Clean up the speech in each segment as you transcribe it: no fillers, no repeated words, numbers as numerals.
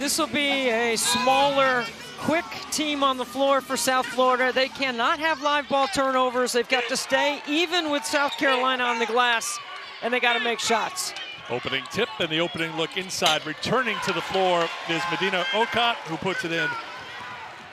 This will be a smaller, quick team on the floor for South Florida. They cannot have live ball turnovers. They've got to stay even with South Carolina on the glass, and they got to make shots. Opening tip and the opening look inside. Returning to the floor is Medina Okot, who puts it in.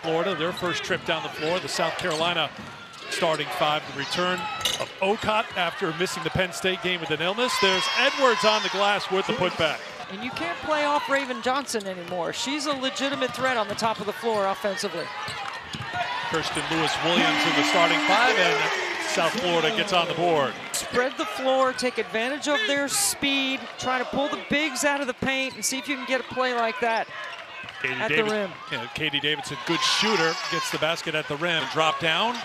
Florida, their first trip down the floor. The South Carolina starting five. The return of Okot after missing the Penn State game with an illness. There's Edwards on the glass with the putback. And you can't play off Raven Johnson anymore. She's a legitimate threat on the top of the floor offensively. Kirsten Lewis-Williams in the starting five, and South Florida gets on the board. Spread the floor, take advantage of their speed, try to pull the bigs out of the paint, and see if you can get a play like that at the rim. Yeah, Katie Davidson, good shooter, gets the basket at the rim. Drop down,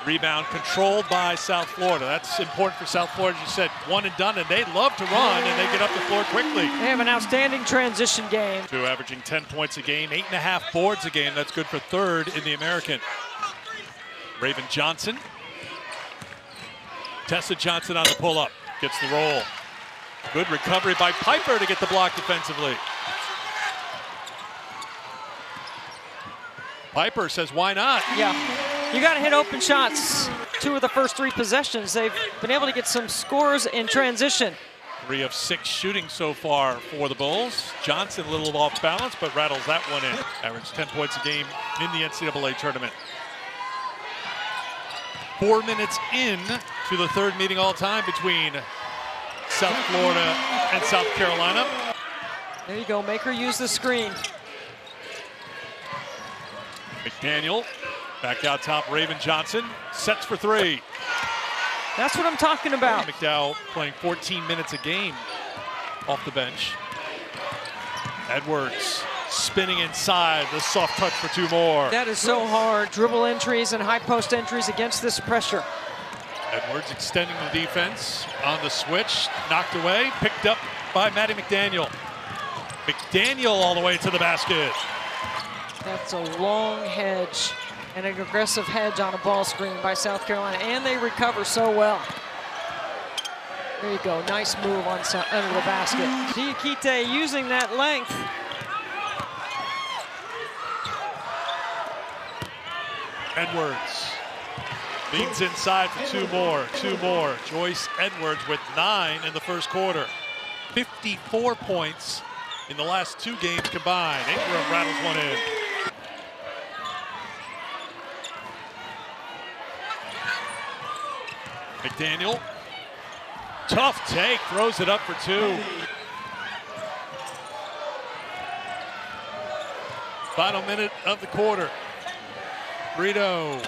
rebound controlled by South Florida. That's important for South Florida. As you said, one and done, and they love to run, and they get up the floor quickly. They have an outstanding transition game. Averaging 10 points a game, 8.5 boards a game. That's good for third in the American. Raven Johnson. Tessa Johnson on the pull-up, gets the roll. Good recovery by Piper to get the block defensively. Piper says, why not? Yeah, you got to hit open shots. 2 of the first 3 possessions, they've been able to get some scores in transition. 3 of 6 shooting so far for the Bulls. Johnson a little off balance, but rattles that one in. Averaged 10 points a game in the NCAA tournament. 4 minutes in to the third meeting all time between South Florida and South Carolina. There you go, make her use the screen. McDaniel back out top, Raven Johnson sets for 3. That's what I'm talking about. McDowell playing 14 minutes a game off the bench. Edwards spinning inside, the soft touch for 2 more. That is so hard. Dribble entries and high post entries against this pressure. Edwards extending the defense on the switch, knocked away, picked up by Maddie McDaniel. McDaniel all the way to the basket. That's a long hedge and an aggressive hedge on a ball screen by South Carolina, and they recover so well. There you go, nice move on under the basket. Diakite using that length. Edwards leads inside for 2 more. Joyce Edwards with 9 in the first quarter. 54 points in the last 2 games combined. Ingram rattles one in. McDaniel, tough take, throws it up for 2. Final minute of the quarter. Brito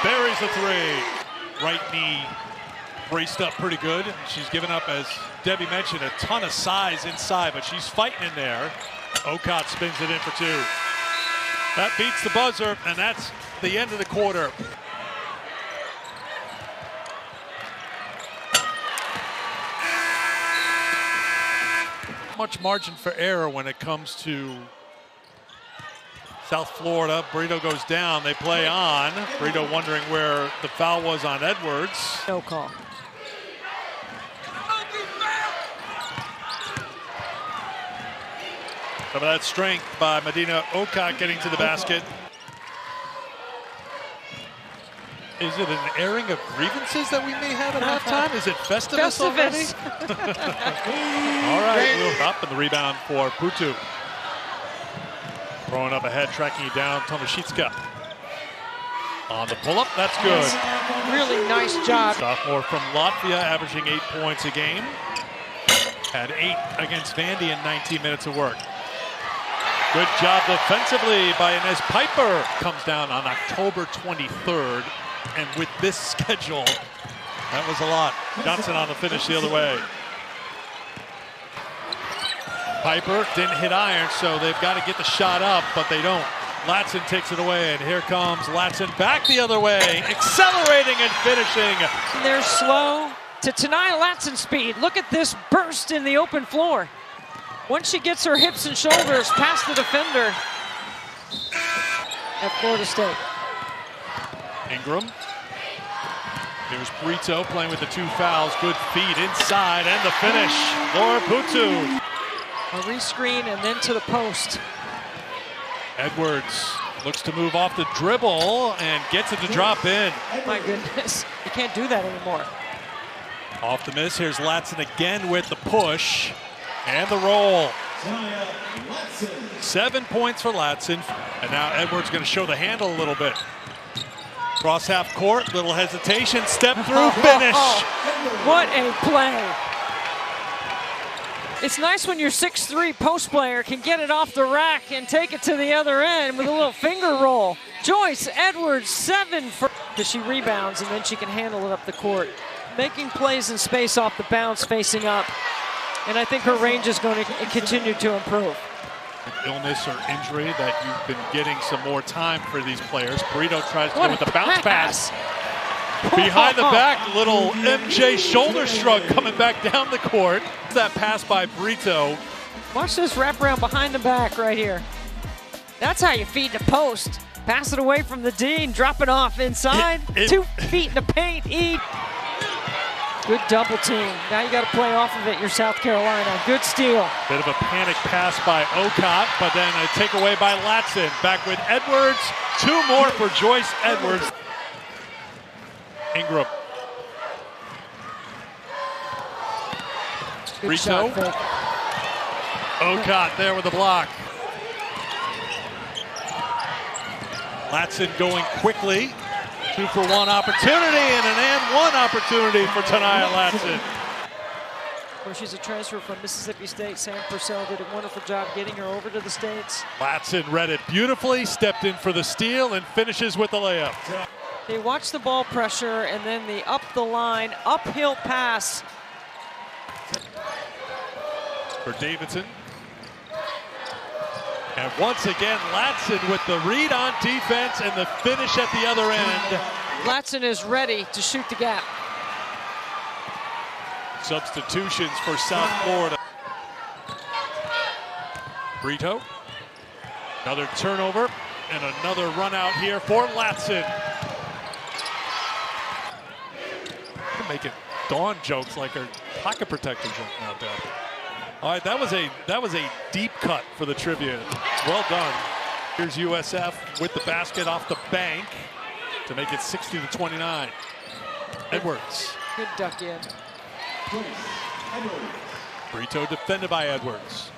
buries the 3. Right knee braced up pretty good. She's given up, as Debbie mentioned, a ton of size inside, but she's fighting in there. Okot spins it in for 2. That beats the buzzer, and that's the end of the quarter. Much margin for error when it comes to South Florida. Brito goes down, they play on. Brito wondering where the foul was on Edwards. No call. Some of that strength by Medina Okot getting to the basket. Is it an airing of grievances that we may have at halftime? Is it Festivus already? All right, we'll up in the rebound for Putu. Throwing up ahead, tracking it down, Tomaszewska. On the pull-up, that's good. Yes, really nice job. Sophomore from Latvia, averaging 8 points a game. Had 8 against Vandy in 19 minutes of work. Good job defensively by Inez Piper. Comes down on October 23rd. And with this schedule, that was a lot. Johnson on the finish the other way. Piper didn't hit iron, so they've got to get the shot up, but they don't. Latson takes it away, and here comes Latson back the other way, accelerating and finishing. They're slow to Tanaya Latson speed. Look at this burst in the open floor. Once she gets her hips and shoulders past the defender at Florida State. Ingram. Here's Brito playing with the 2 fouls. Good feed inside and the finish. Laura Putu. A rescreen and then to the post. Edwards looks to move off the dribble and gets it to drop in. My goodness, you can't do that anymore. Off the miss, here's Latson again with the push and the roll. 7 points for Latson. And now Edwards going to show the handle a little bit. Cross half court, little hesitation, step through, finish. What a play. It's nice when your 6'3" post player can get it off the rack and take it to the other end with a little finger roll. Joyce Edwards, 7 for, because she rebounds and then she can handle it up the court. Making plays in space off the bounce, facing up. And I think her range is going to continue to improve. Illness or injury that you've been getting some more time for these players. Burrito tries to go with the bounce pass. Behind the back, little MJ shoulder shrug coming back down the court. That pass by Burrito. Watch this wraparound behind the back right here. That's how you feed the post. Pass it away from the D and drop it off inside. 2 feet in the paint, eat. Good double team. Now you got to play off of it, your South Carolina. Good steal. Bit of a panic pass by Ocott, but then a takeaway by Latson. Back with Edwards. 2 more for Joyce Edwards. Ingram. Good shot, Vic. Ocott there with the block. Latson going quickly. 2-for-1 opportunity and an and-one opportunity for Tanaya Latson. Well, she's a transfer from Mississippi State. Sam Purcell did a wonderful job getting her over to the States. Latson read it beautifully, stepped in for the steal, and finishes with the layup. They watch the ball pressure and then the up the line, uphill pass. For Davidson. And once again, Latson with the read on defense and the finish at the other end. Latson is ready to shoot the gap. Substitutions for South Florida. Burrito. Another turnover and another run out here for Latson. You're making Dawn jokes like her pocket protector joke out there. All right, that was a deep cut for the trivia. Well done. Here's USF with the basket off the bank to make it 60-29. Edwards. Good duck in. Burrito defended by Edwards.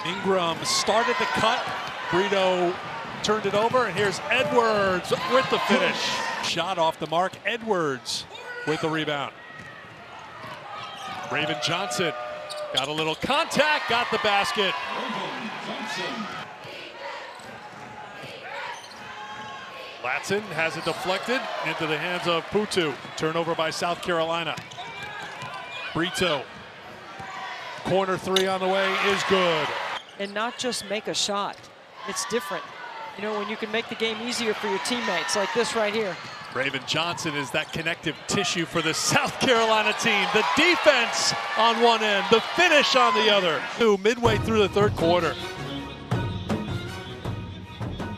Ingram started the cut. Burrito turned it over, and here's Edwards with the finish. Shot off the mark. Edwards with the rebound. Raven Johnson got a little contact, got the basket. Latson has it deflected into the hands of Putu. Turnover by South Carolina. Burrito. Corner 3 on the way is good. And not just make a shot. It's different. You know, when you can make the game easier for your teammates, like this right here. Raven Johnson is that connective tissue for the South Carolina team. The defense on one end, the finish on the other. Midway through the third quarter.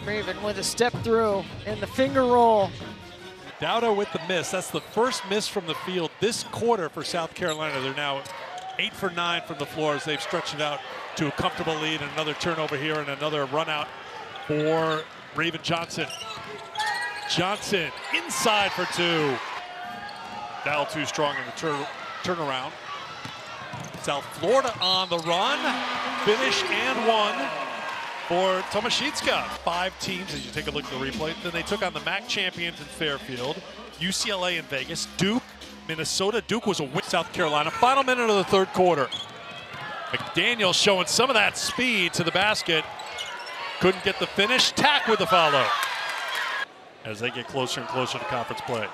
Raven with a step through and the finger roll. Dowda with the miss. That's the first miss from the field this quarter for South Carolina. They're now 8 for 9 from the floor as they've stretched it out to a comfortable lead. And another turnover here and another run out for Raven Johnson. Johnson inside for 2. Dowell too strong in the turnaround. South Florida on the run. Finish and 1 for Tomaszewska. 5 teams as you take a look at the replay. Then they took on the MAC champions in Fairfield, UCLA in Vegas, Duke, Minnesota. Duke was a win. South Carolina. Final minute of the third quarter. McDaniel showing some of that speed to the basket. Couldn't get the finish. Tack with the follow as they get closer and closer to conference play.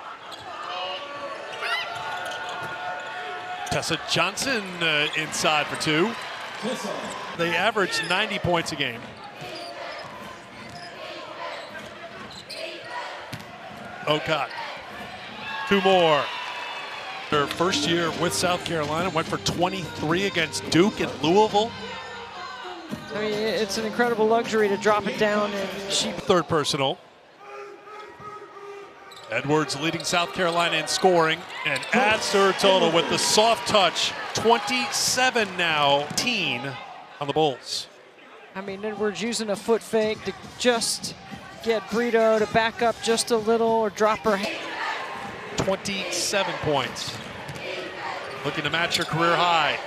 Tessa Johnson inside for 2. They average 90 points a game. Ocott. 2 more. Their first year with South Carolina went for 23 against Duke in Louisville. I mean, it's an incredible luxury to drop it down and she. Third personal. Edwards leading South Carolina in scoring and adds to her total with the soft touch 27 now, 18 on the Bulls. I mean, Edwards using a foot fake to just get Brito to back up just a little or drop her hand. 27 points. Looking to match her career high.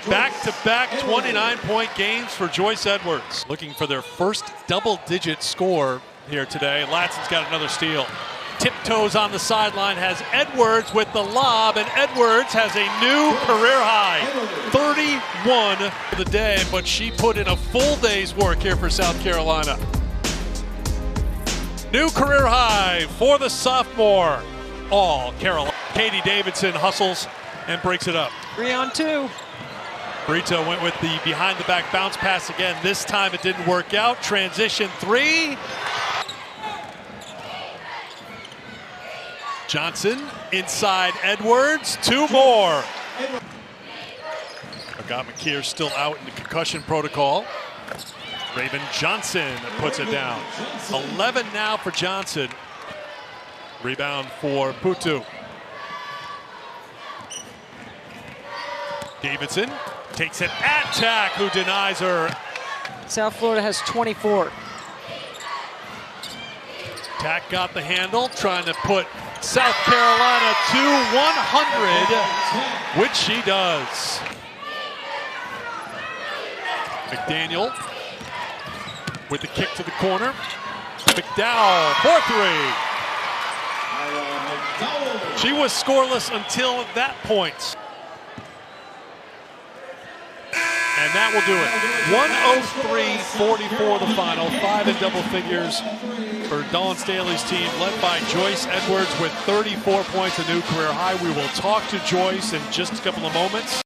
Back-to-back 29-point games for Joyce Edwards. Looking for their first double-digit score here today. Latson's got another steal. Tiptoes on the sideline, has Edwards with the lob, and Edwards has a new career high. 31 for the day, but she put in a full day's work here for South Carolina. New career high for the sophomore. All Carolina. Katie Davidson hustles and breaks it up. 3 on 2. Brito went with the behind-the-back bounce pass again. This time it didn't work out. Transition 3. Johnson inside Edwards. 2 more. Agat McKeer still out in the concussion protocol. Raven Johnson puts it down. 11 now for Johnson. Rebound for Putu. Davidson takes it at Tack, who denies her. South Florida has 24. Tack got the handle, trying to put South Carolina to 100, which she does. McDaniel with the kick to the corner. McDowell for 3. She was scoreless until that point. And that will do it. 103-44 the final. 5 in double figures for Dawn Staley's team, led by Joyce Edwards with 34 points, a new career high. We will talk to Joyce in just a couple of moments.